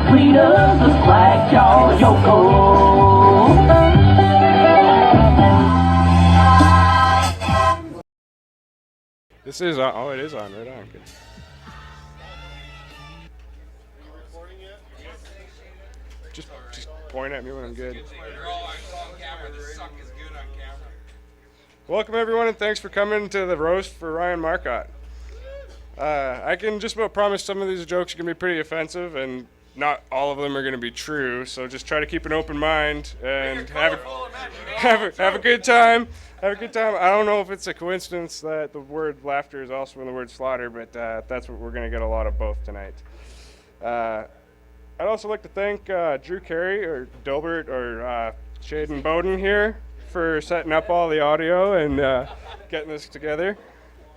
Cletus, the Slack Jaw Yoko. This is on. Oh, it is on. Right on. Good. Just point at me when I'm good. Welcome everyone, and thanks for coming to the roast for Ryan Marcotte. I can just about promise some of these jokes are gonna be pretty offensive, and not all of them are gonna be true. So just try to keep an open mind and have a good time. Have a good time. I don't know if it's a coincidence that the word laughter is also in the word slaughter, but that's what we're gonna get a lot of both tonight. I'd also like to thank Drew Carey or Dilbert or Shaden Bowden here for setting up all the audio and getting this together.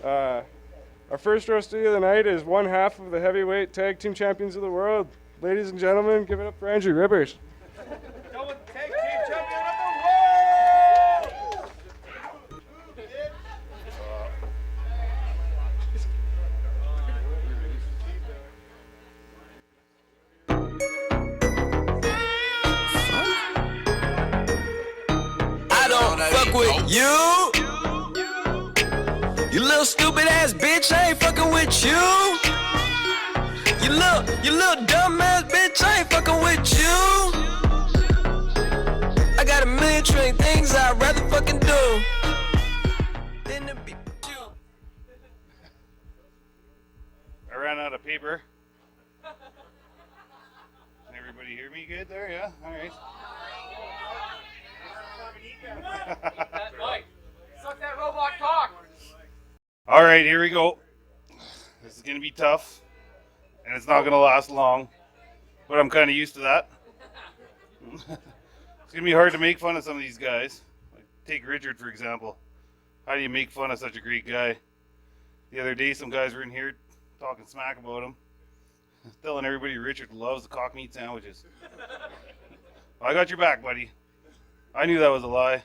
Our first roastee of the night is one half of the heavyweight tag team champions of the world. Ladies and gentlemen, give it up for Andrew Ribbers. Double tag team champion of the world! I don't fuck with you. You little stupid ass bitch, I ain't fucking with you. You little dumb ass bitch, I ain't fucking with you. I got a million trillion things I'd rather fucking do than to be with you. I ran out of paper. Can everybody hear me good there? Yeah? Alright. That mic. Suck that robot cock. Alright, here we go. This is gonna be tough. And it's not gonna last long. But I'm kinda used to that. It's gonna be hard to make fun of some of these guys. Like, take Richard for example. How do you make fun of such a great guy? The other day some guys were in here talking smack about him. Telling everybody Richard loves the cock meat sandwiches. I got your back, buddy. I knew that was a lie.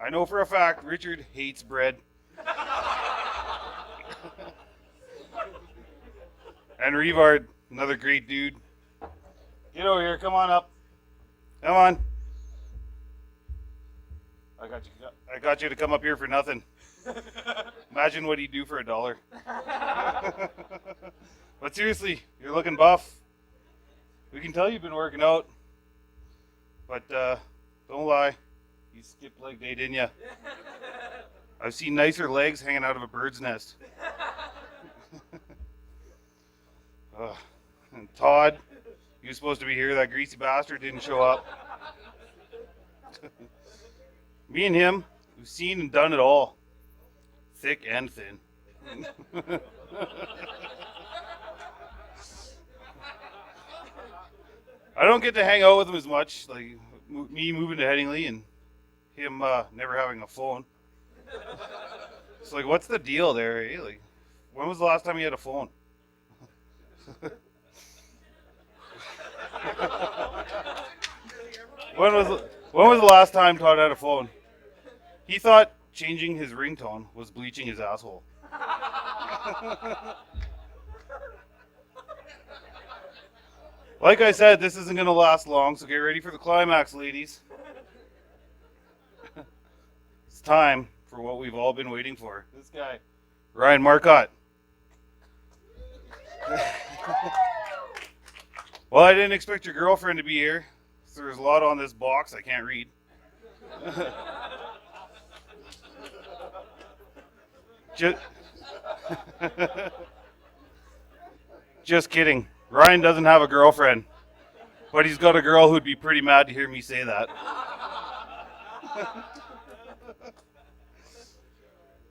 I know for a fact Richard hates bread. And Revard, another great dude. Get over here, come on up. Come on. I got you to come up here for nothing. Imagine what he'd do for $1. But seriously, you're looking buff. We can tell you've been working out. But don't lie. You skipped leg day, didn't you? I've seen nicer legs hanging out of a bird's nest. And Todd, he was supposed to be here. That greasy bastard didn't show up. Me and him, we've seen and done it all. Thick and thin. I don't get to hang out with him as much, like me moving to Headingley and him never having a phone. It's like, what's the deal there? Eh? Like, when was the last time you had a phone? When was the last time Todd had a phone? He thought changing his ringtone was bleaching his asshole. Like I said, this isn't going to last long, so get ready for the climax, ladies. It's time for what we've all been waiting for. This guy, Ryan Marcotte. Well, I didn't expect your girlfriend to be here. So there's a lot on this box I can't read. Just kidding. Ryan doesn't have a girlfriend, but he's got a girl who'd be pretty mad to hear me say that.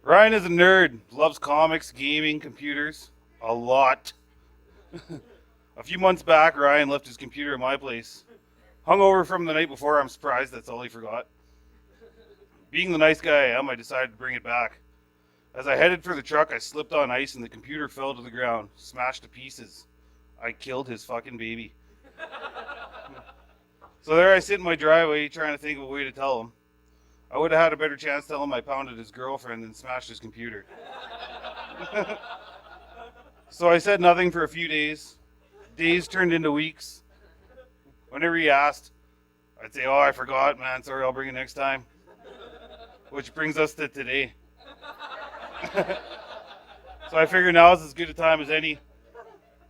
Ryan is a nerd, loves comics, gaming, computers, a lot. A few months back, Ryan left his computer at my place. Hungover from the night before, I'm surprised that's all he forgot. Being the nice guy I am, I decided to bring it back. As I headed for the truck, I slipped on ice and the computer fell to the ground, smashed to pieces. I killed his fucking baby. So there I sit in my driveway trying to think of a way to tell him. I would have had a better chance telling him I pounded his girlfriend than smashed his computer. So I said nothing for a few days. Days turned into weeks. Whenever he asked, I'd say, "Oh, I forgot, man. Sorry, I'll bring it next time." Which brings us to today. So I figure now is as good a time as any.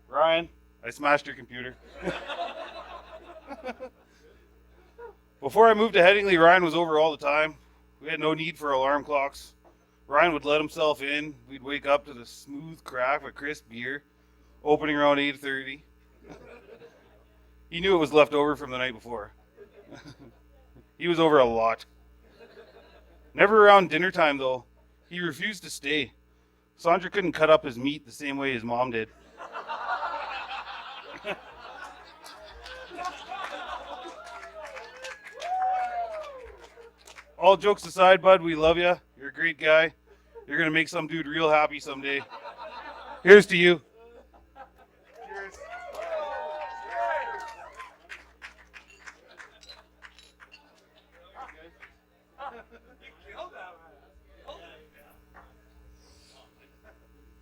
Ryan, I smashed your computer. Before I moved to Headingley, Ryan was over all the time. We had no need for alarm clocks. Ryan would let himself in. We'd wake up to the smooth crack of a crisp beer, opening around 8:30. He knew it was left over from the night before. He was over a lot. Never around dinner time, though. He refused to stay. Sandra couldn't cut up his meat the same way his mom did. All jokes aside, bud, we love you. You're a great guy. You're going to make some dude real happy someday. Here's to you. Cheers.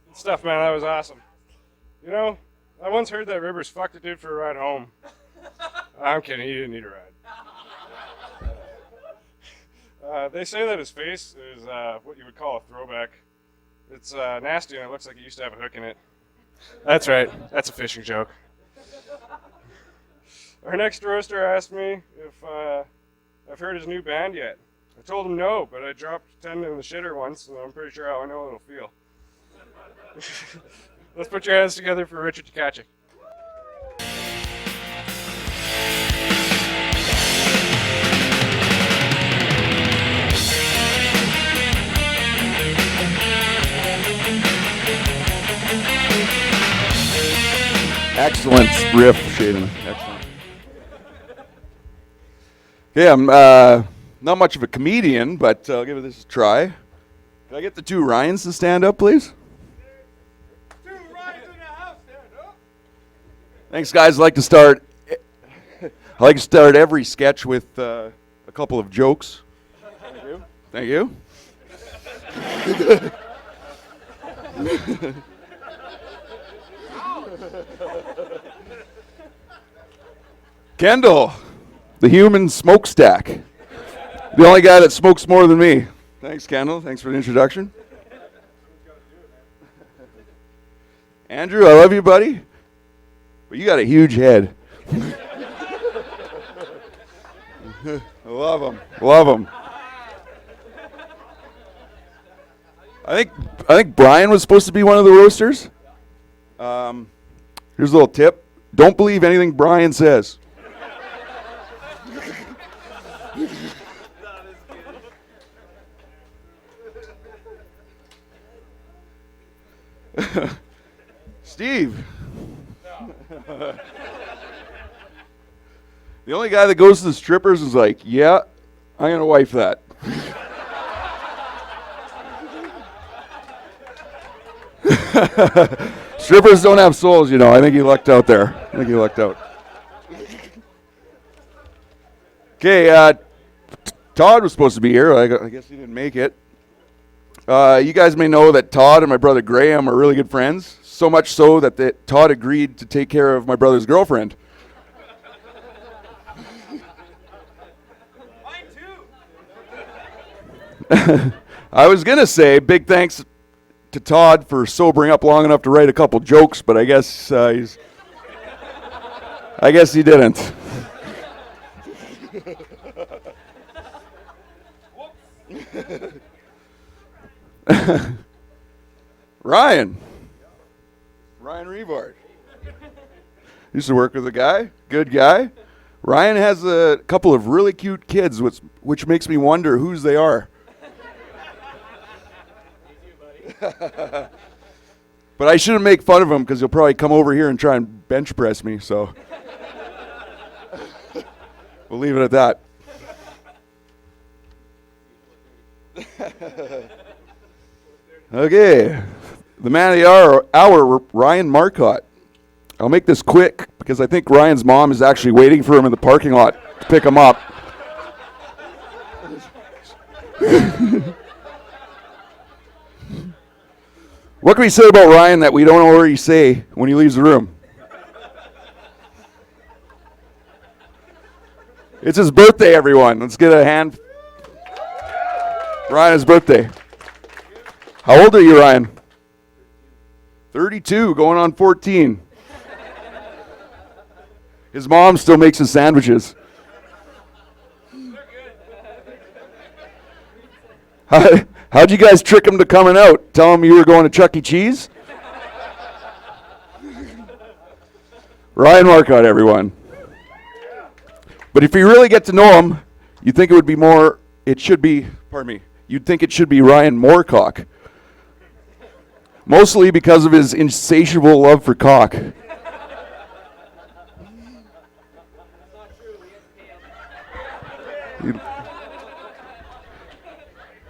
Good stuff, man. That was awesome. You know, I once heard that Rivers fucked a dude for a ride home. I'm kidding. He didn't need a ride. They say that his face is what you would call a throwback. It's nasty and it looks like it used to have a hook in it. That's right. That's a fishing joke. Our next roaster asked me if I've heard his new band yet. I told him no, but I dropped 10 in the shitter once, and I'm pretty sure how I know it'll feel. Let's put your hands together for Richard Tkachuk. Excellent riff, Shaden. Excellent. Okay, I'm not much of a comedian, but I'll give this a try. Can I get the two Ryans to stand up, please? Two Ryans in the house, stand up. Thanks, guys. I like to start every sketch with a couple of jokes. Thank you. Thank you. Kendall, the human smokestack. The only guy that smokes more than me. Thanks, Kendall. Thanks for the introduction. Andrew, I love you, buddy. But you got a huge head. I love him. Love him. I think Brian was supposed to be one of the roasters. Here's a little tip. Don't believe anything Brian says. Steve. The only guy that goes to the strippers is like, yeah, I'm going to wife that. Strippers don't have souls, you know. I think he lucked out there. Okay, Todd was supposed to be here. I guess he didn't make it. You guys may know that Todd and my brother Graham are really good friends. So much so that Todd agreed to take care of my brother's girlfriend. Mine too. I was going to say big thanks to Todd for sobering up long enough to write a couple jokes, but I guess he didn't. Ryan Revard. Used to work with a guy, good guy. Ryan has a couple of really cute kids, which makes me wonder whose they are. But I shouldn't make fun of him because he'll probably come over here and try and bench press me, so we'll leave it at that. Okay, the man of the hour, Ryan Marcotte. I'll make this quick because I think Ryan's mom is actually waiting for him in the parking lot to pick him up. What can we say about Ryan that we don't already say when he leaves the room? It's his birthday, everyone. Let's get a hand. Ryan's birthday. How old are you, Ryan? 32, going on 14. His mom still makes his sandwiches. How'd you guys trick him to coming out? Tell him you were going to Chuck E. Cheese? Ryan Marcotte, everyone. But if you really get to know him, you'd think you'd think it should be Ryan Moorcock. Mostly because of his insatiable love for cock.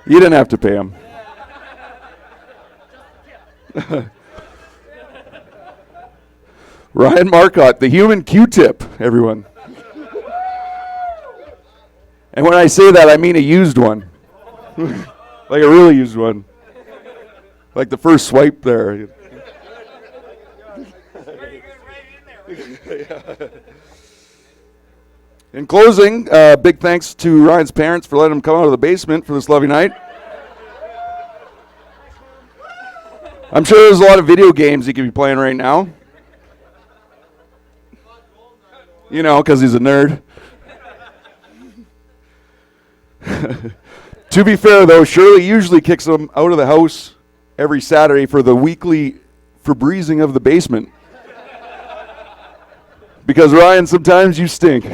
You didn't have to pay him. Ryan Marcotte, the human Q-tip, everyone. And when I say that, I mean a used one. Like a really used one. Like the first swipe there. In closing, big thanks to Ryan's parents for letting him come out of the basement for this lovely night. I'm sure there's a lot of video games he could be playing right now. You know, because he's a nerd. To be fair, though, Shirley usually kicks him out of the house every Saturday for the weekly Febrezing of the basement. Because, Ryan, sometimes you stink.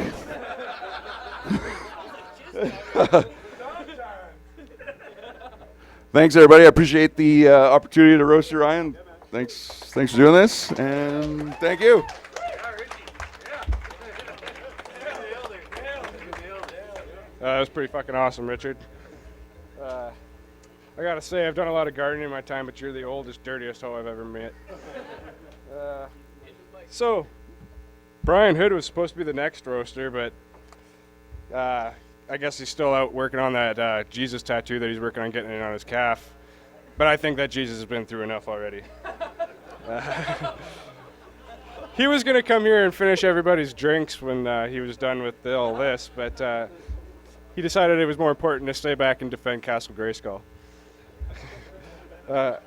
Thanks, everybody. I appreciate the opportunity to roast you, Ryan. Thanks for doing this, and thank you. That was pretty fucking awesome, Richard. I gotta say, I've done a lot of gardening in my time, but you're the oldest, dirtiest hoe I've ever met. So, Brian Hood was supposed to be the next roaster, but I guess he's still out working on that Jesus tattoo that he's working on getting in on his calf. But I think that Jesus has been through enough already. He was going to come here and finish everybody's drinks when he was done with all this, but he decided it was more important to stay back and defend Castle Grayskull. Our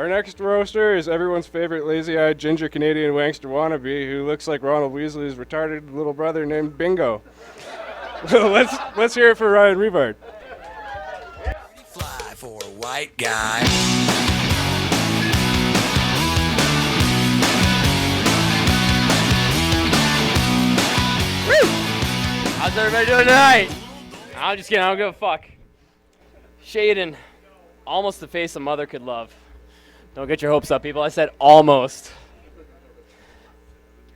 next roaster is everyone's favorite lazy-eyed ginger Canadian wankster wannabe who looks like Ronald Weasley's retarded little brother named Bingo. Let's hear it for Ryan Rebard. Fly for a white guy. How's everybody doing tonight? I'm just kidding, I don't give a fuck. Shaden, almost the face a mother could love. Don't get your hopes up, people. I said almost.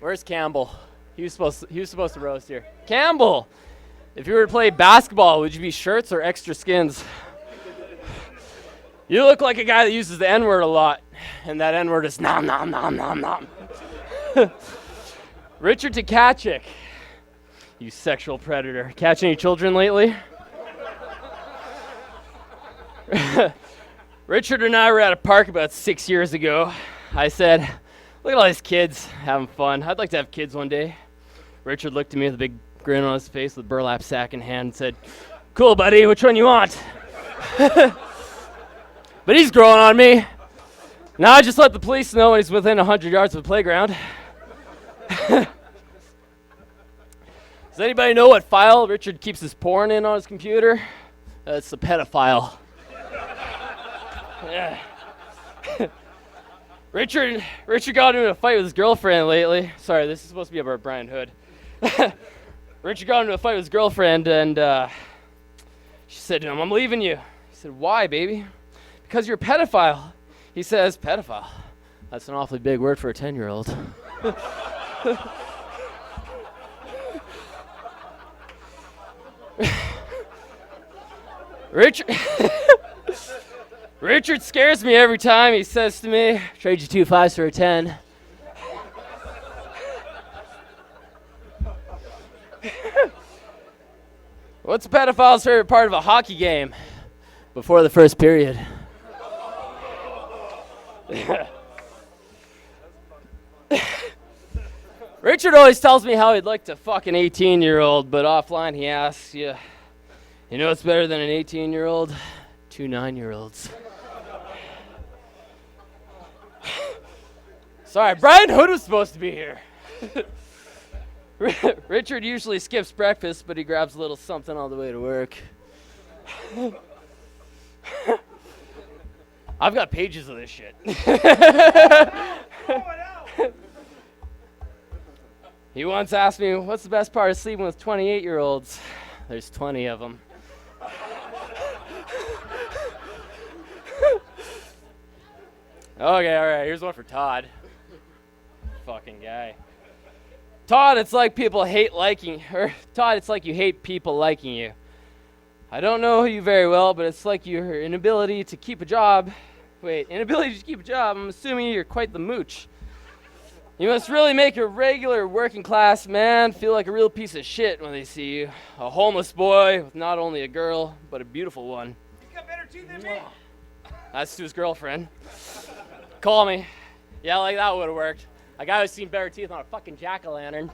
Where's Campbell? He was supposed to roast here. Campbell! If you were to play basketball, would you be shirts or extra skins? You look like a guy that uses the N-word a lot, and that N-word is nom nom nom nom nom. Richard Tkachuk, you sexual predator. Catch any children lately? Richard and I were at a park about 6 years ago. I said, look at all these kids having fun. I'd like to have kids one day. Richard looked at me with a big grin on his face with a burlap sack in hand and said, cool, buddy, which one you want? But he's growing on me. Now I just let the police know when he's within 100 yards of the playground. Does anybody know what file Richard keeps his porn in on his computer? It's the pedophile. Yeah. Richard got into a fight with his girlfriend lately. Sorry, this is supposed to be about Brian Hood. Richard got into a fight with his girlfriend, and she said to him, I'm leaving you. He said, why, baby? Because you're a pedophile. He says, pedophile? That's an awfully big word for a 10-year-old. Richard scares me every time. He says to me, trade you 2 5s for a 10. What's a pedophile's favorite part of a hockey game? Before the first period. Richard always tells me how he'd like to fuck an 18-year-old, but offline he asks, you know what's better than an 18-year-old? 2 9-year-olds. Sorry, Brian Hood was supposed to be here. Richard usually skips breakfast, but he grabs a little something on the way to work. I've got pages of this shit. He once asked me, what's the best part of sleeping with 28-year-olds? There's 20 of them. Okay, all right, here's one for Todd. Fucking guy. Todd, it's like you hate people liking you. I don't know you very well, but it's like your inability to keep a job. I'm assuming you're quite the mooch. You must really make a regular working class man feel like a real piece of shit when they see you. A homeless boy with not only a girl, but a beautiful one. He's got better teeth than me. That's Stu's girlfriend. Call me. Yeah, like that would have worked. A guy who's seen better teeth on a fucking jack-o'-lantern.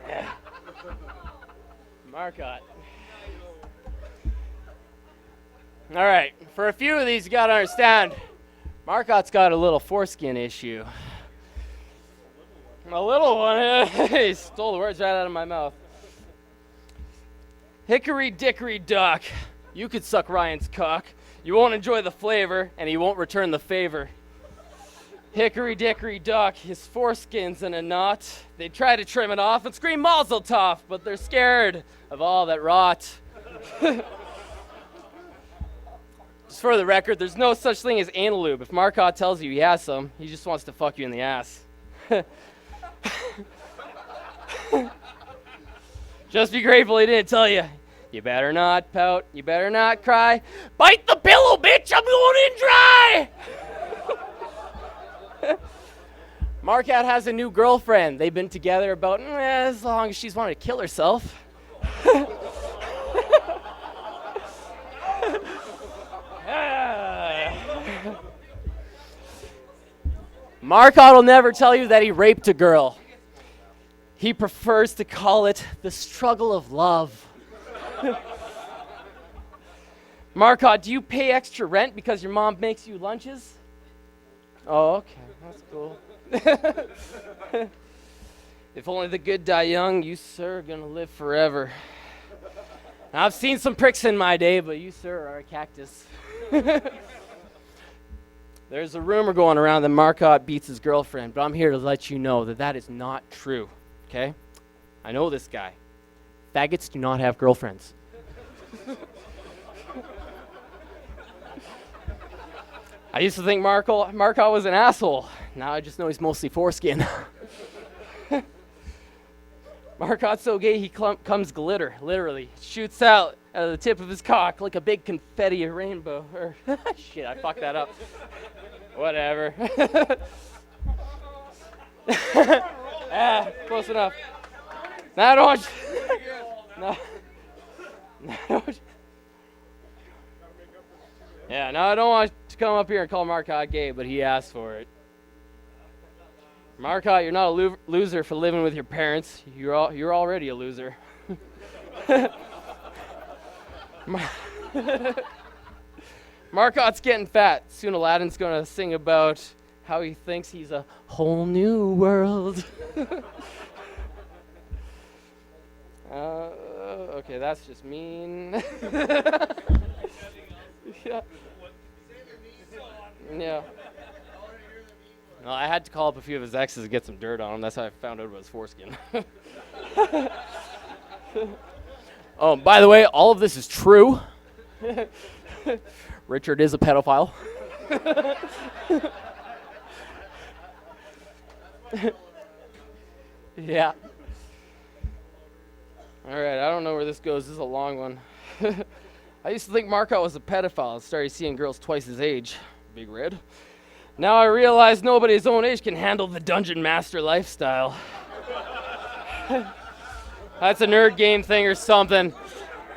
Yeah. Marcotte. All right, for a few of these, you gotta understand, Marcotte's got a little foreskin issue. A little one. He stole the words right out of my mouth. Hickory dickory dock. You could suck Ryan's cock. You won't enjoy the flavor, and he won't return the favor. Hickory dickory dock, his foreskin's in a knot. They try to trim it off and scream mazel tov, but they're scared of all that rot. Just for the record, there's no such thing as anal lube. If Marcotte tells you he has some, he just wants to fuck you in the ass. Just be grateful he didn't tell you. You better not pout, you better not cry. Bite the pillow, bitch, I'm going in dry! Marcotte has a new girlfriend. They've been together about as long as she's wanted to kill herself. Marcotte will never tell you that he raped a girl. He prefers to call it the struggle of love. Marcotte, do you pay extra rent because your mom makes you lunches? Oh, okay, that's cool. If only the good die young, you, sir, are gonna live forever. Now, I've seen some pricks in my day, but you, sir, are a cactus. There's a rumor going around that Marcotte beats his girlfriend, but I'm here to let you know that that is not true, okay? I know this guy. Faggots do not have girlfriends. I used to think Marcotte was an asshole. Now I just know he's mostly foreskin. Marcotte's so gay he comes glitter, literally. Shoots out of the tip of his cock like a big confetti rainbow. Shit, I fucked that up. Whatever. Close enough. Now I don't want I don't want to come up here and call Marcotte gay, but he asked for it. Marcotte, you're not a loser for living with your parents. You're already a loser. Marcotte's getting fat. Soon Aladdin's going to sing about how he thinks he's a whole new world. Okay, that's just mean. Yeah. Yeah. No, I had to call up a few of his exes to get some dirt on him. That's how I found out about his foreskin. Oh, by the way, all of this is true. Richard is a pedophile. Yeah. All right, I don't know where this goes. This is a long one. I used to think Marcotte was a pedophile and started seeing girls twice his age. Big red. Now I realize nobody his own age can handle the dungeon master lifestyle. That's a nerd game thing or something.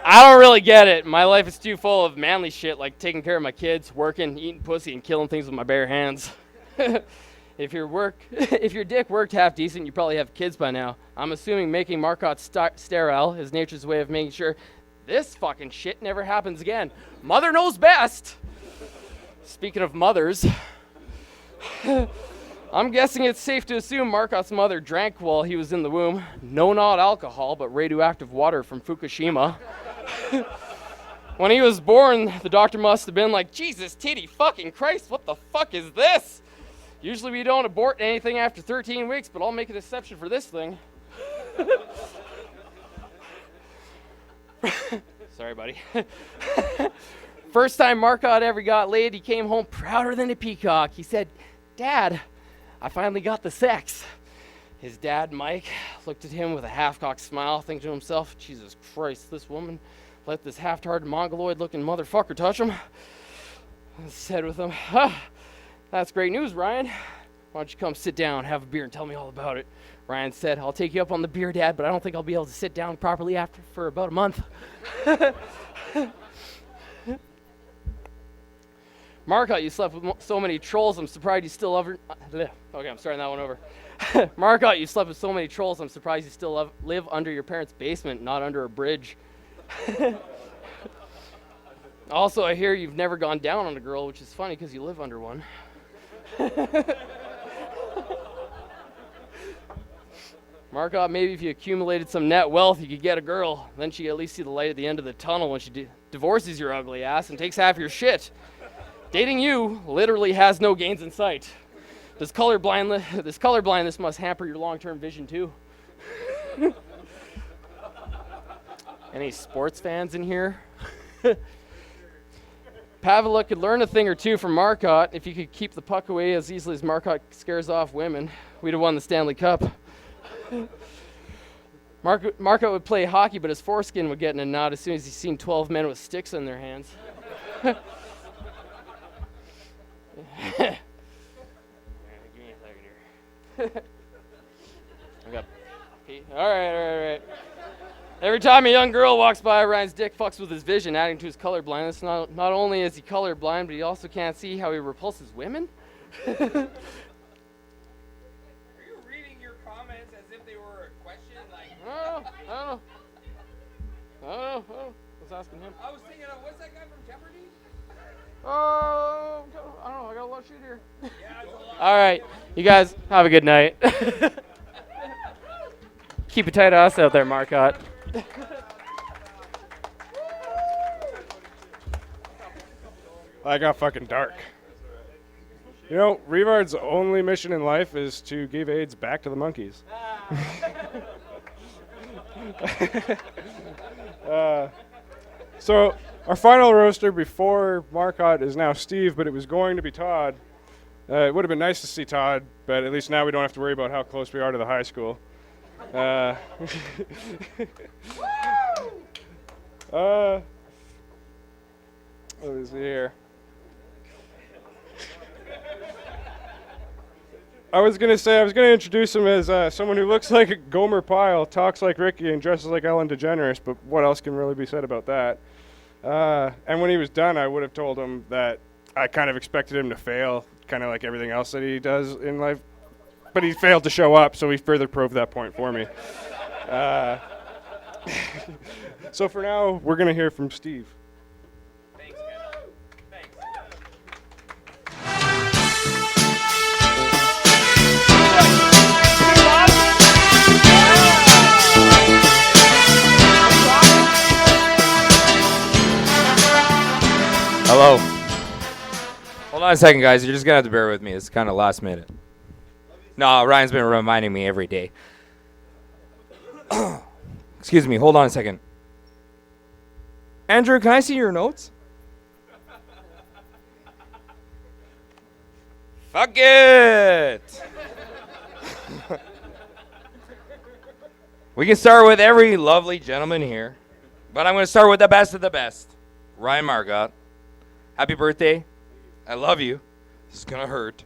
I don't really get it. My life is too full of manly shit like taking care of my kids, working, eating pussy, and killing things with my bare hands. If your dick worked half decent, you probably have kids by now. I'm assuming making Marcotte sterile is nature's way of making sure this fucking shit never happens again. Mother knows best. Speaking of mothers, I'm guessing it's safe to assume Marcotte's mother drank while he was in the womb. No, not alcohol, but radioactive water from Fukushima. When he was born, the doctor must have been like, Jesus, titty fucking Christ, what the fuck is this? Usually we don't abort anything after 13 weeks, but I'll make an exception for this thing. Sorry, buddy. First time Marcotte ever got laid, he came home prouder than a peacock. He said, Dad, I finally got the sex. His dad, Mike, looked at him with a half-cocked smile, thinking to himself, Jesus Christ, this woman let this half-hearted mongoloid-looking motherfucker touch him. I said with him, that's great news, Ryan. Why don't you come sit down, have a beer, and tell me all about it? Ryan said, I'll take you up on the beer, Dad, but I don't think I'll be able to sit down properly for about a month. Marcotte, you slept with so many trolls, I'm surprised you still okay, I'm starting that one over. Marcotte, you slept with so many trolls, I'm surprised you still live under your parents' basement, not under a bridge. Also, I hear you've never gone down on a girl, which is funny because you live under one. Marcotte, maybe if you accumulated some net wealth, you could get a girl. Then she at least see the light at the end of the tunnel when she divorces your ugly ass and takes half your shit. Dating you literally has no gains in sight. This colorblindness must hamper your long-term vision too. Any sports fans in here? Pavlik could learn a thing or two from Marcotte. If he could keep the puck away as easily as Marcotte scares off women, we'd have won the Stanley Cup. Marcotte would play hockey, but his foreskin would get in a knot as soon as he seen 12 men with sticks in their hands. Give me a second here. I got pee. All right. Every time a young girl walks by, Ryan's dick fucks with his vision, adding to his color blindness. Not only is he color blind, but he also can't see how he repulses women. Are you reading your comments as if they were a question? Like, I don't know. I was asking him. I was thinking, what's that guy from Jeopardy? I don't know. I got a lot of shit here. Yeah, it's a lot. All right, you guys have a good night. Keep a tight ass out there, Marcotte. I got fucking dark. You know, Revard's only mission in life is to give AIDS back to the monkeys. So our final roaster before Marcotte is now Steve, but it was going to be Todd. It would have been nice to see Todd, but at least now we don't have to worry about how close we are to the high school. What is here? I was going to introduce him as someone who looks like a Gomer Pyle, talks like Ricky, and dresses like Ellen DeGeneres, but what else can really be said about that? And when he was done, I would have told him that I kind of expected him to fail, kind of like everything else that he does in life. But he failed to show up, so he further proved that point for me. So for now, we're going to hear from Steve. Thanks, man. Thanks. Hello. Hold on a second, guys. You're just going to have to bear with me. It's kind of last minute. No, Ryan's been reminding me every day. Excuse me. Hold on a second. Andrew, can I see your notes? Fuck it. We can start with every lovely gentleman here, but I'm going to start with the best of the best. Ryan Marcotte. Happy birthday. I love you. This is going to hurt.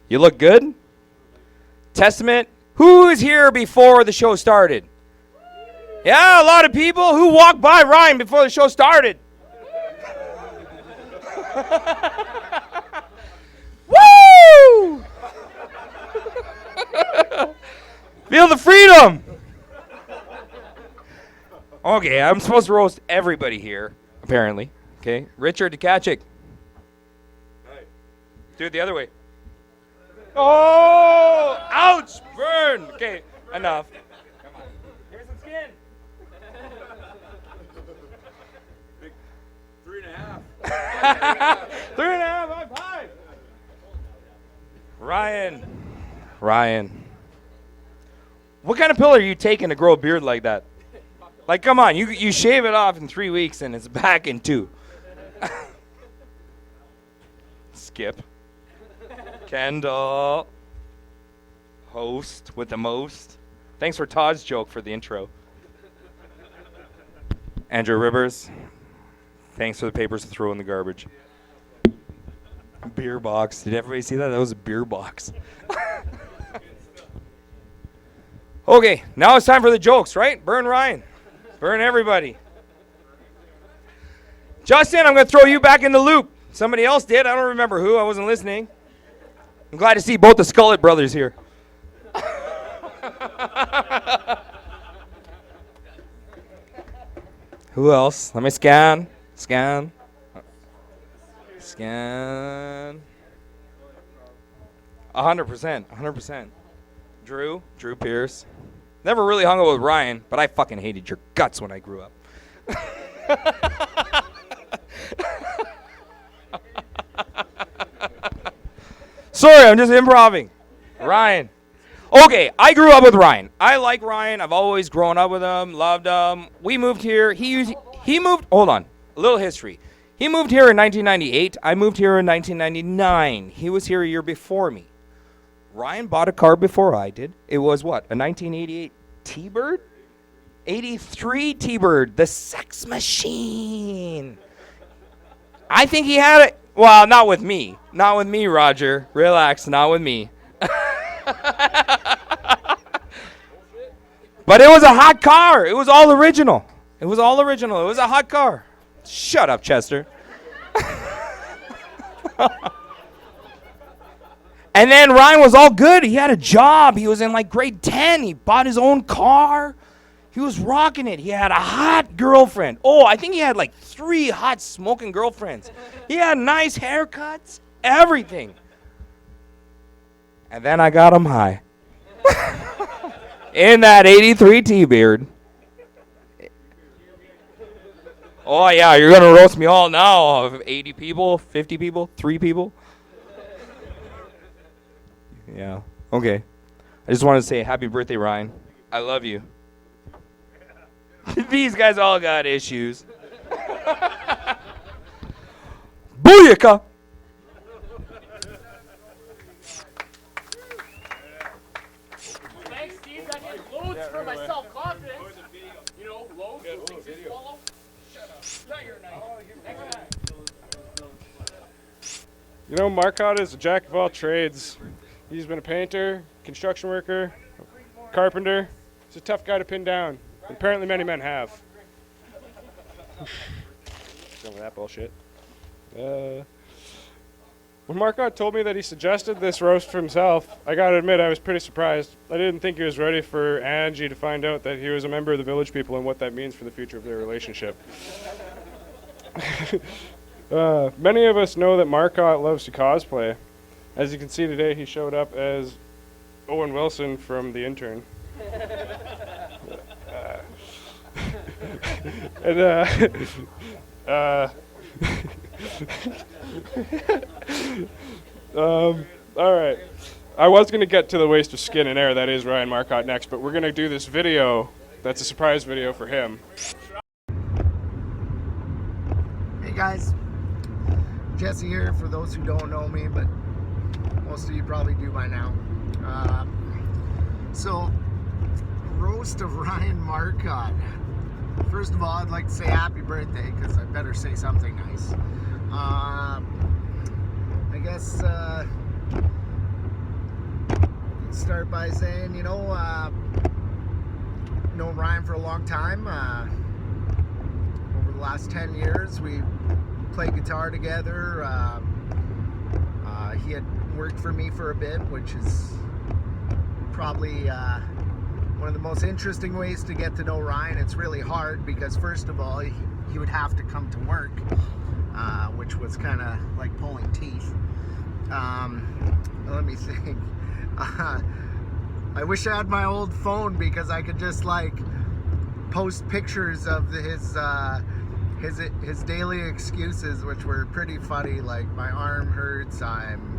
You look good. Testament. Who was here before the show started? Yeah, a lot of people who walked by Ryan before the show started. Woo! Feel the freedom. Okay, I'm supposed to roast everybody here, apparently. Okay, Richard Tkachuk. Do it the other way. Oh! Ouch! Burn! Okay, enough. Come on. Here's some skin. 3.5. 3.5, high five! Ryan. What kind of pill are you taking to grow a beard like that? Like, come on, you shave it off in 3 weeks and it's back in 2. Skip. Kendall. Host with the most. Thanks for Todd's joke for the intro. Andrew Rivers. Thanks for the papers to throw in the garbage. Beer box. Did everybody see that? That was a beer box. Okay, now it's time for the jokes, right? Burn Ryan. Burn everybody. Justin, I'm going to throw you back in the loop. Somebody else did. I don't remember who. I wasn't listening. I'm glad to see both the Scullett brothers here. Who else? Let me scan. 100%. Drew Pierce. Never really hung out with Ryan, but I fucking hated your guts when I grew up. Sorry, I'm just improvising. Ryan. Okay, I grew up with Ryan. I like Ryan. I've always grown up with him, loved him. We moved here. He moved. Hold on. A little history. He moved here in 1998. I moved here in 1999. He was here a year before me. Ryan bought a car before I did. It was what? A 1988 T-Bird? 83 T-Bird, the sex machine. I think he had it. Well, not with me. Not with me, Roger. Relax, not with me. But it was a hot car. It was all original. It was a hot car. Shut up, Chester. And then Ryan was all good. He had a job. He was in like grade 10. He bought his own car. He was rocking it. He had a hot girlfriend. Oh, I think he had like 3 hot smoking girlfriends. He had nice haircuts, everything. And then I got him high. In that 83 T-Beard. Oh, yeah, you're going to roast me all now of 80 people, 50 people, 3 people. Yeah, okay. I just wanted to say happy birthday, Ryan. I love you. These guys all got issues. Booyaka! Thanks, Steve. That gets loads for my self-confidence. You know, loads for things to swallow. Shut up. Not your night. Next time. You know, Marcotte is a jack of all trades. He's been a painter, construction worker, carpenter. He's a tough guy to pin down. Apparently many men have. Some of that bullshit. When Marcotte told me that he suggested this roast for himself, I gotta admit I was pretty surprised. I didn't think he was ready for Angie to find out that he was a member of the Village People and what that means for the future of their relationship. Many of us know that Marcotte loves to cosplay. As you can see today, he showed up as Owen Wilson from The Intern. All right. I was going to get to the waste of skin and air, that is Ryan Marcotte, next, but we're going to do this video that's a surprise video for him. Hey guys, Jesse here for those who don't know me, but most of you probably do by now. So, roast of Ryan Marcotte. First of all, I'd like to say happy birthday, because I better say something nice. I guess start by saying, known Ryan for a long time. Over the last 10 years, we've play guitar together. He had worked for me for a bit, which is probably one of the most interesting ways to get to know Ryan. It's really hard because, first of all, he would have to come to work, which was kind of like pulling teeth. Let me think. I wish I had my old phone because I could just like post pictures of his daily excuses, which were pretty funny. Like, my arm hurts, I'm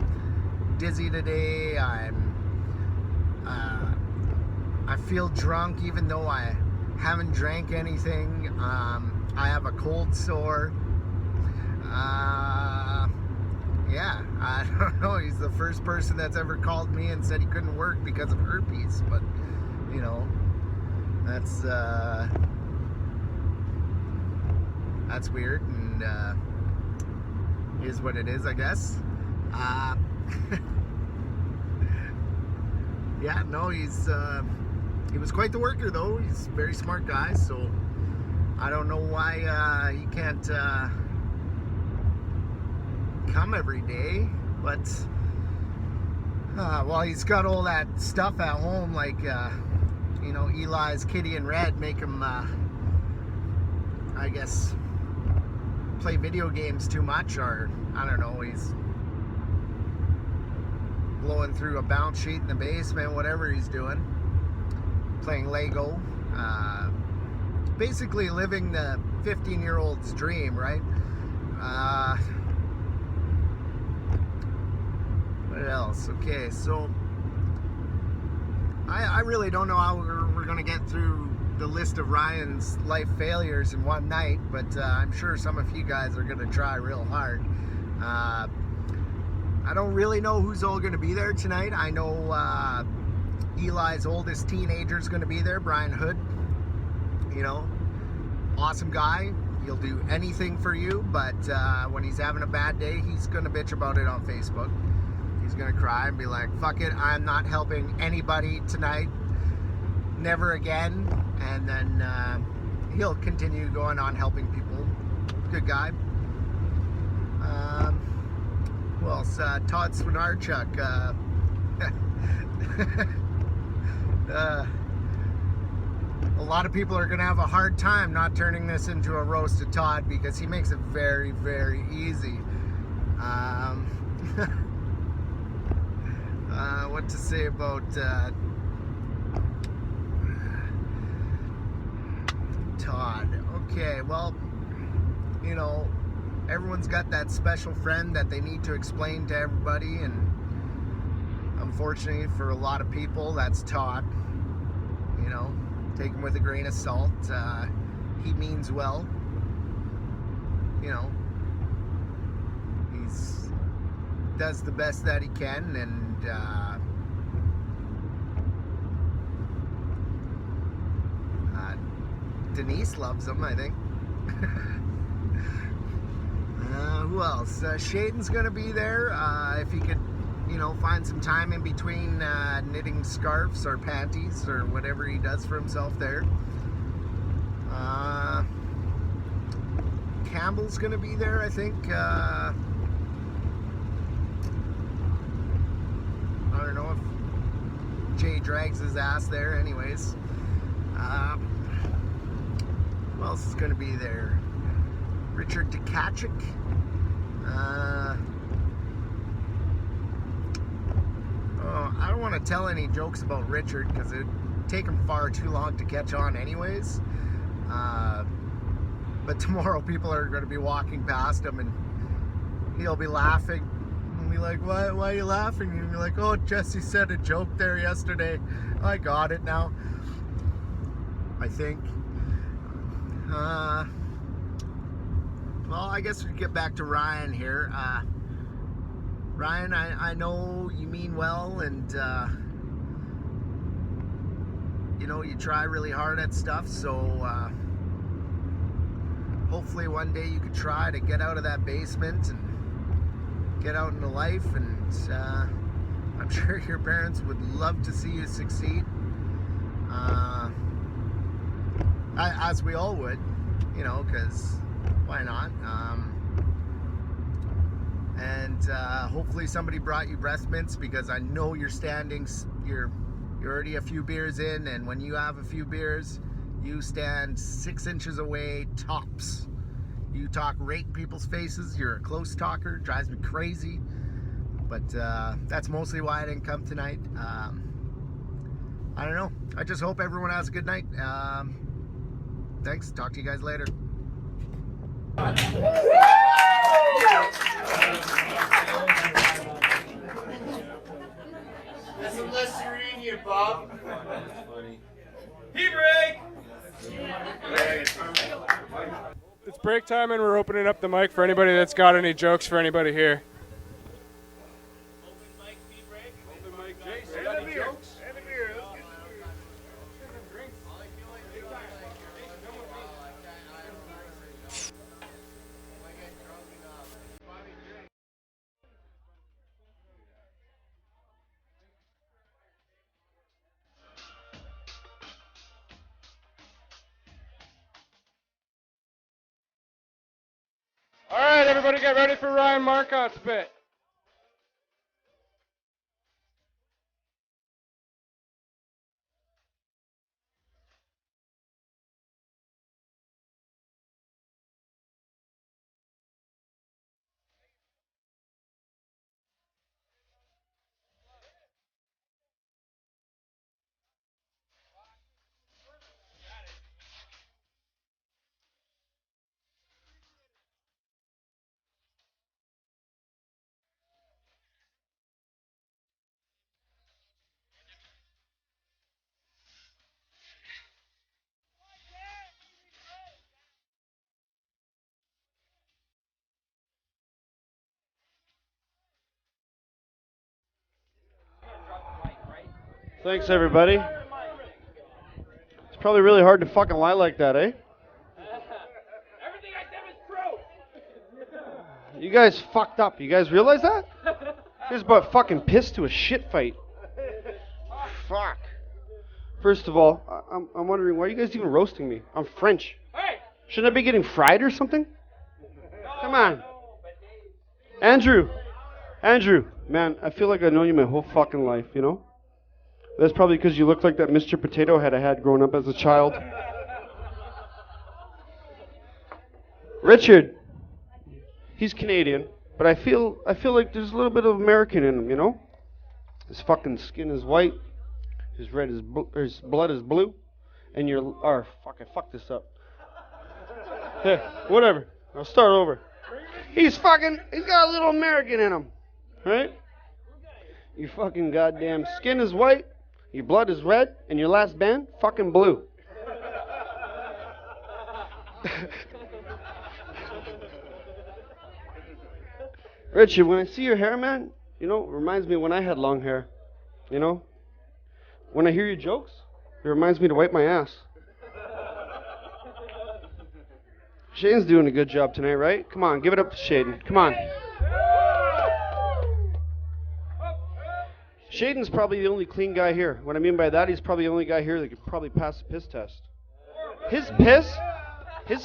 dizzy today, I feel drunk even though I haven't drank anything, I have a cold sore. Yeah, I don't know. He's the first person that's ever called me and said he couldn't work because of herpes, but you know, that's weird, and is what it is, I guess. Yeah, no, he was quite the worker though. He's a very smart guy, so I don't know why he can't come every day, but well, he's got all that stuff at home, like you know, Eli's Kitty and Red make him I guess play video games too much, or I don't know, he's blowing through a bounce sheet in the basement, whatever he's doing, playing Lego, basically living the 15-year-old's dream, right? What else? Okay, so I really don't know how we're gonna get through the list of Ryan's life failures in one night, but I'm sure some of you guys are gonna try real hard. I don't really know who's all gonna be there tonight. I know Eli's oldest teenager is gonna be there, Brian Hood. You know, awesome guy. He'll do anything for you, but when he's having a bad day, he's gonna bitch about it on Facebook. He's gonna cry and be like, fuck it, I'm not helping anybody tonight, never again. And then he'll continue going on helping people. Good guy. Who else? Todd Swinarchuk. A lot of people are gonna have a hard time not turning this into a roast of Todd because he makes it very, very easy. What to say about Todd? Okay, well, you know, everyone's got that special friend that they need to explain to everybody, and unfortunately for a lot of people, that's Todd. You know, take him with a grain of salt. He means well. You know, he's does the best that he can, and Denise loves him, I think. Who else? Shaden's gonna be there. If he could, you know, find some time in between knitting scarves or panties or whatever he does for himself there. Campbell's gonna be there, I think. I don't know if Jay drags his ass there, anyways. Who else is gonna be there? Richard Tkachuk. I don't want to tell any jokes about Richard because it'd take him far too long to catch on anyways. But tomorrow people are going to be walking past him and he'll be laughing and be like, why are you laughing? And you're like, oh, Jesse said a joke there yesterday. I got it now, I think. Well, I guess we get back to Ryan here. Ryan, I know you mean well, and you know, you try really hard at stuff, so hopefully one day you could try to get out of that basement and get out into life, and I'm sure your parents would love to see you succeed, as we all would, you know, because why not? And hopefully somebody brought you breast mints, because I know you're standings. You're already a few beers in, and when you have a few beers, you stand 6 inches away tops. You talk right in people's faces. You're a close talker. Drives me crazy. But that's mostly why I didn't come tonight. I don't know. I just hope everyone has a good night. Thanks. Talk to you guys later. There's some Listerine here, Bob. It's break time and we're opening up the mic for anybody that's got any jokes for anybody here. All right, everybody get ready for Ryan Marcotte's bit. Thanks, everybody. It's probably really hard to fucking lie like that, eh? Everything I said was true. You guys fucked up. You guys realize that? You guys brought fucking piss to a shit fight. Fuck. First of all, I'm wondering, why are you guys even roasting me? I'm French. Hey! Shouldn't I be getting fried or something? Come on. Andrew, man, I feel like I've known you my whole fucking life, you know? That's probably because you look like that Mr. Potato Head I had growing up as a child. Richard, he's Canadian, but I feel like there's a little bit of American in him, you know? His fucking skin is white, his blood is blue, and fuck, I fucked this up. Hey, whatever, I'll start over. He's got a little American in him, right? Your fucking goddamn skin is white, your blood is red, and your last band, fucking blue. Richard, when I see your hair, man, you know, it reminds me of when I had long hair. You know? When I hear your jokes, it reminds me to wipe my ass. Shaden's doing a good job tonight, right? Come on, give it up to Shaden. Come on. Shaden's probably the only clean guy here. What I mean by that, he's probably the only guy here that could probably pass the piss test. His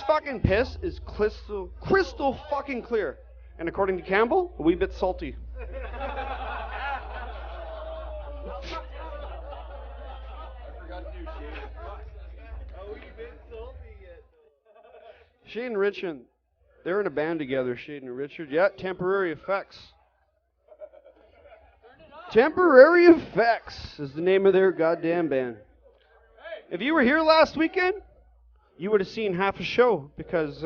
fucking piss is crystal fucking clear. And according to Campbell, a wee bit salty. Shade and Richard, they're in a band together, Shade and Richard. Yeah, Temporary Effects. Temporary Effects is the name of their goddamn band. If you were here last weekend, you would have seen half a show because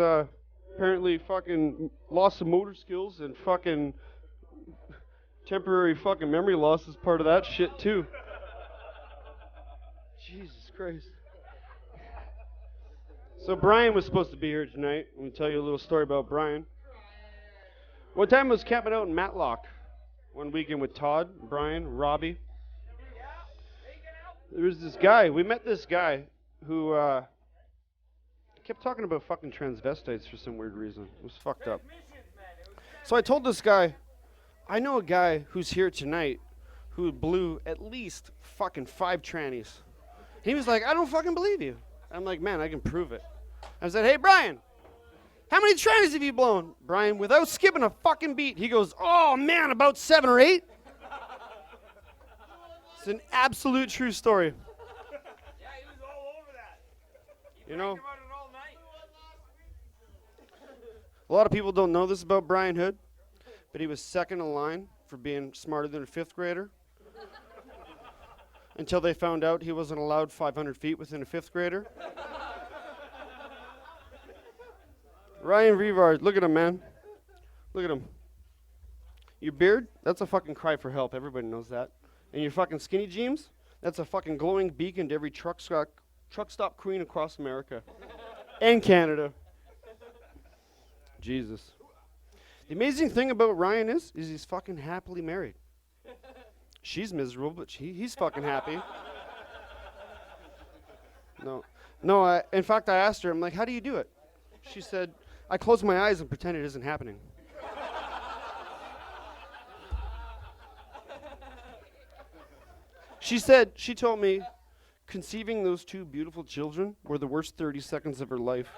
apparently fucking loss of motor skills and fucking temporary fucking memory loss is part of that shit too. Jesus Christ. So Brian was supposed to be here tonight. Let me tell you a little story about Brian. One time I was camping out in Matlock one weekend with Todd, Brian, Robbie. There was this guy. We met this guy who kept talking about fucking transvestites for some weird reason. It was fucked up. So I told this guy, I know a guy who's here tonight who blew at least fucking 5 trannies. He was like, I don't fucking believe you. I'm like, man, I can prove it. I said, hey, Brian, How many trannies have you blown? Brian, without skipping a fucking beat, he goes, oh man, about 7 or 8. It's an absolute true story. Yeah, he was all over that. You know, About it all night. a lot of people don't know this about Brian Hood, but he was second in line for being smarter than a 5th grader. Until they found out he wasn't allowed 500 feet within a 5th grader. Ryan Rivard, look at him, man. Look at him. Your beard, that's a fucking cry for help. Everybody knows that. And your fucking skinny jeans, that's a fucking glowing beacon to every truck stop queen across America. And Canada. Jesus. The amazing thing about Ryan is he's fucking happily married. She's miserable, but he's fucking happy. No. In fact, I asked her, I'm like, how do you do it? She said, I close my eyes and pretend it isn't happening. She told me, conceiving those 2 beautiful children were the worst 30 seconds of her life.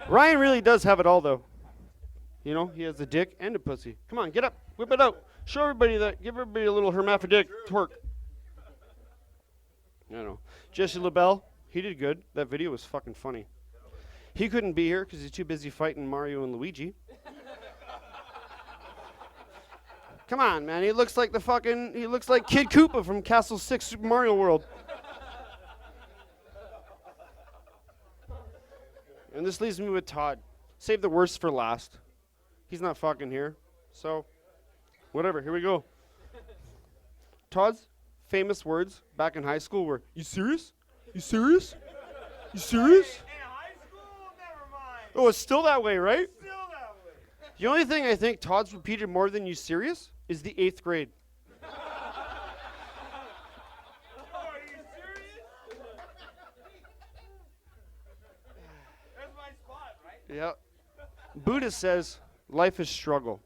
Ryan really does have it all, though. You know, he has a dick and a pussy. Come on, get up, whip it out. Show everybody that, give everybody a little hermaphrodite twerk. I don't know. Jesse LaBelle, he did good. That video was fucking funny. He couldn't be here because he's too busy fighting Mario and Luigi. Come on, man. He looks like Kid Koopa from Castle 6 Super Mario World. And this leaves me with Todd. Save the worst for last. He's not fucking here. So, whatever. Here we go. Todd's famous words back in high school were, you serious? You serious? You serious? In high school, never mind. Oh, it's still that way, right? Still that way. The only thing I think Todd's repeated more than you serious is the 8th grade. Oh, are you serious? That's my spot, right? Yeah. Buddha says life is struggle.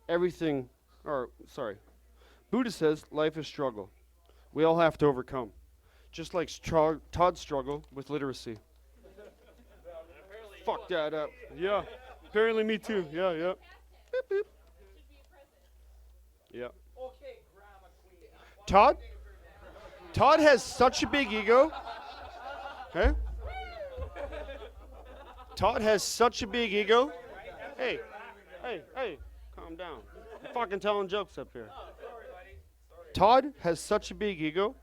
Buddha says life is struggle. We all have to overcome. Just like Todd's struggle with literacy. Fuck that up. Yeah. Apparently me too. Yeah. Beep, beep. Yeah. Todd has such a big ego. Okay? Todd has such a big ego. Hey, calm down. I'm fucking telling jokes up here. Todd has such a big ego.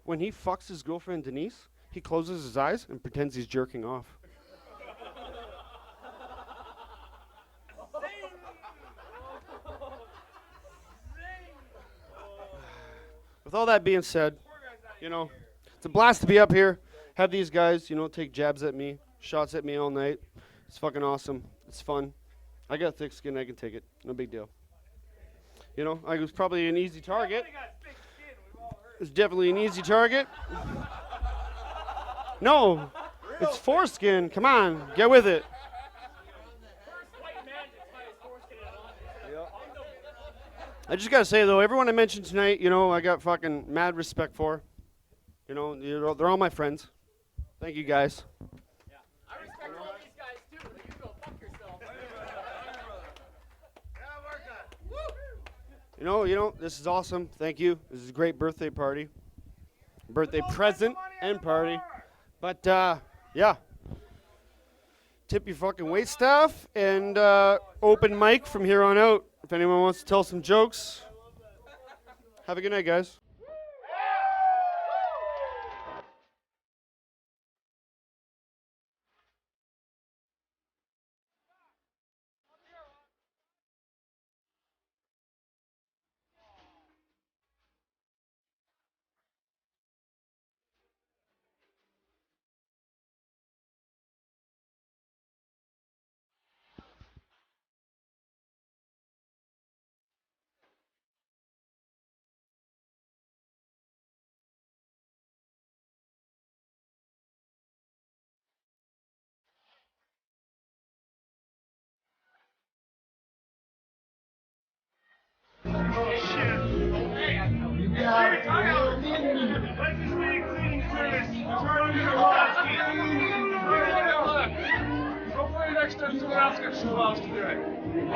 When he fucks his girlfriend Denise, he closes his eyes and pretends he's jerking off. With all that being said, it's a blast to be up here. Have these guys, take jabs at me, shots at me all night. It's fucking awesome. It's fun. I got thick skin. I can take it. No big deal. I was probably an easy target. It's definitely an easy target. No, it's foreskin. Come on, get with it. I just gotta say though, everyone I mentioned tonight, I got fucking mad respect for. They're all my friends. Thank you guys. I respect all these guys too. You can go fuck yourself. This is awesome. Thank you. This is a great birthday party. Birthday present and party. But, yeah. Tip your fucking wait staff and open mic from here on out. If anyone wants to tell some jokes, have a good night, guys. Who else can do it?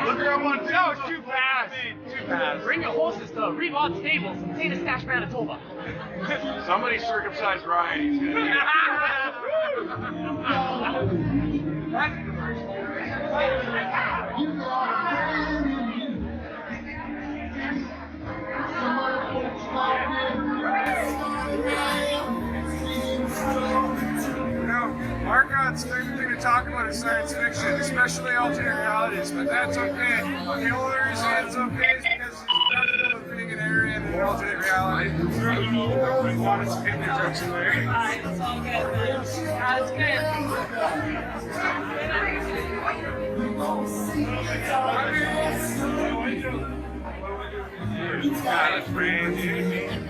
Look her up on no, it's too fast. Too fast. Bring your horses to Revon Stables in St. Eustache, Manitoba. Somebody circumcised Ryan. He's gonna Marcotte's favorite thing to talk about is science fiction, especially alternate realities, but that's okay. The only reason it's okay is because he's comfortable with being an area in an alternate reality. A lot of spinning jokes in there. It's all good, man. That's good. That's brand new.